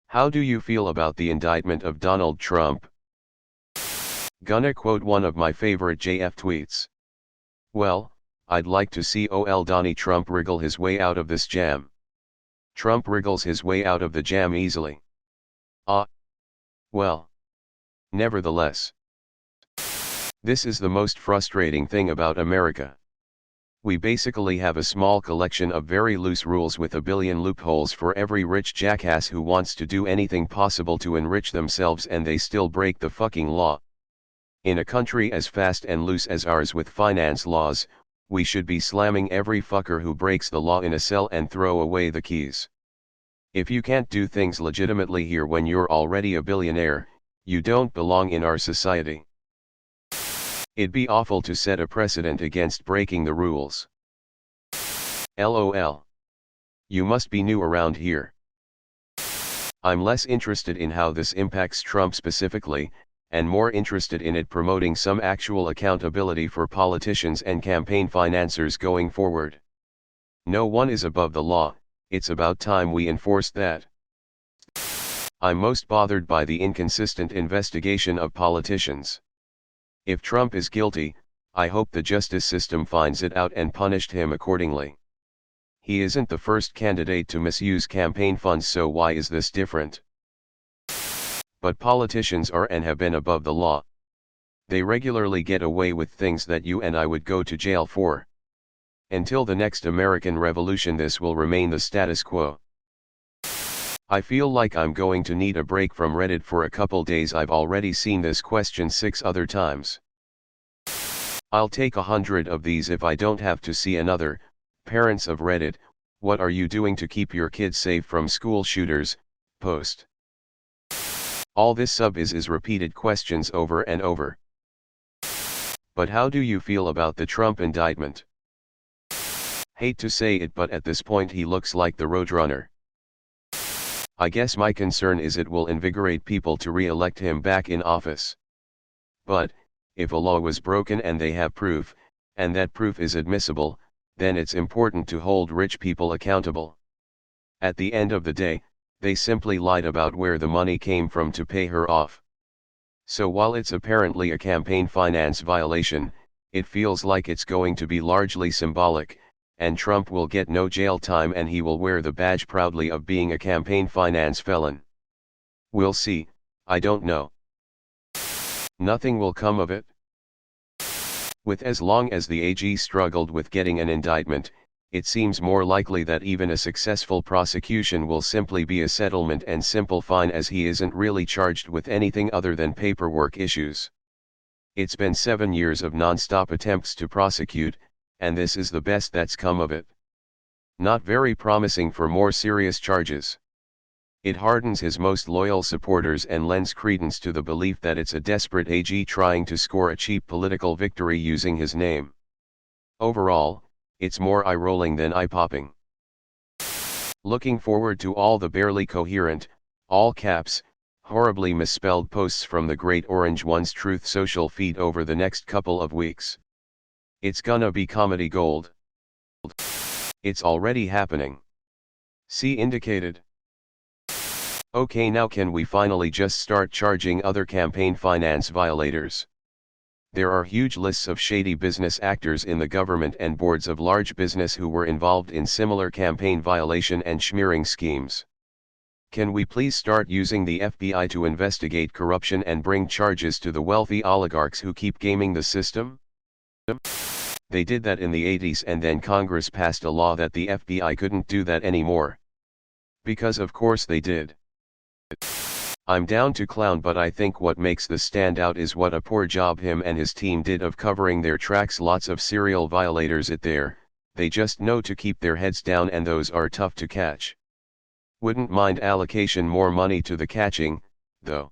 How do you feel about the indictment of Donald Trump? Gonna quote one of my favorite JF tweets. Well, I'd like to see ol' Donnie Trump wriggle his way out of this jam. Trump wriggles his way out of the jam easily. Well. Nevertheless. This is the most frustrating thing about America. We basically have a small collection of very loose rules with a billion loopholes for every rich jackass who wants to do anything possible to enrich themselves, and they still break the fucking law. In a country as fast and loose as ours with finance laws, we should be slamming every fucker who breaks the law in a cell and throw away the keys. If you can't do things legitimately here when you're already a billionaire, you don't belong in our society. It'd be awful to set a precedent against breaking the rules. LOL. You must be new around here. I'm less interested in how this impacts Trump specifically, and more interested in it promoting some actual accountability for politicians and campaign financiers going forward. No one is above the law, it's about time we enforced that. I'm most bothered by the inconsistent investigation of politicians. If Trump is guilty, I hope the justice system finds it out and punished him accordingly. He isn't the first candidate to misuse campaign funds, so why is this different? But politicians are and have been above the law. They regularly get away with things that you and I would go to jail for. Until the next American Revolution, this will remain the status quo. I feel like I'm going to need a break from Reddit for a couple days. I've already seen this question 6 other times. I'll take 100 of these if I don't have to see another. Parents of Reddit, what are you doing to keep your kids safe from school shooters? Post. All this sub is repeated questions over and over. But how do you feel about the Trump indictment? Hate to say it, but at this point he looks like the Roadrunner. I guess my concern is it will invigorate people to re-elect him back in office. But, if a law was broken and they have proof, and that proof is admissible, then it's important to hold rich people accountable. At the end of the day, they simply lied about where the money came from to pay her off. So while it's apparently a campaign finance violation, it feels like it's going to be largely symbolic, and Trump will get no jail time and he will wear the badge proudly of being a campaign finance felon. We'll see, I don't know. Nothing will come of it. With as long as the AG struggled with getting an indictment, it seems more likely that even a successful prosecution will simply be a settlement and simple fine, as he isn't really charged with anything other than paperwork issues. It's been 7 years of non-stop attempts to prosecute, and this is the best that's come of it. Not very promising for more serious charges. It hardens his most loyal supporters and lends credence to the belief that it's a desperate AG trying to score a cheap political victory using his name. Overall, it's more eye-rolling than eye-popping. Looking forward to all the barely coherent, all caps, horribly misspelled posts from the Great Orange One's Truth Social feed over the next couple of weeks. It's gonna be comedy gold. It's already happening. See indicated. Okay, now can we finally just start charging other campaign finance violators? There are huge lists of shady business actors in the government and boards of large business who were involved in similar campaign violation and smearing schemes. Can we please start using the FBI to investigate corruption and bring charges to the wealthy oligarchs who keep gaming the system? They did that in the 80s, and then Congress passed a law that the FBI couldn't do that anymore. Because of course they did. I'm down to clown, but I think what makes this stand out is what a poor job him and his team did of covering their tracks. Lots of serial violators out there, they just know to keep their heads down, and those are tough to catch. Wouldn't mind allocation more money to the catching, though.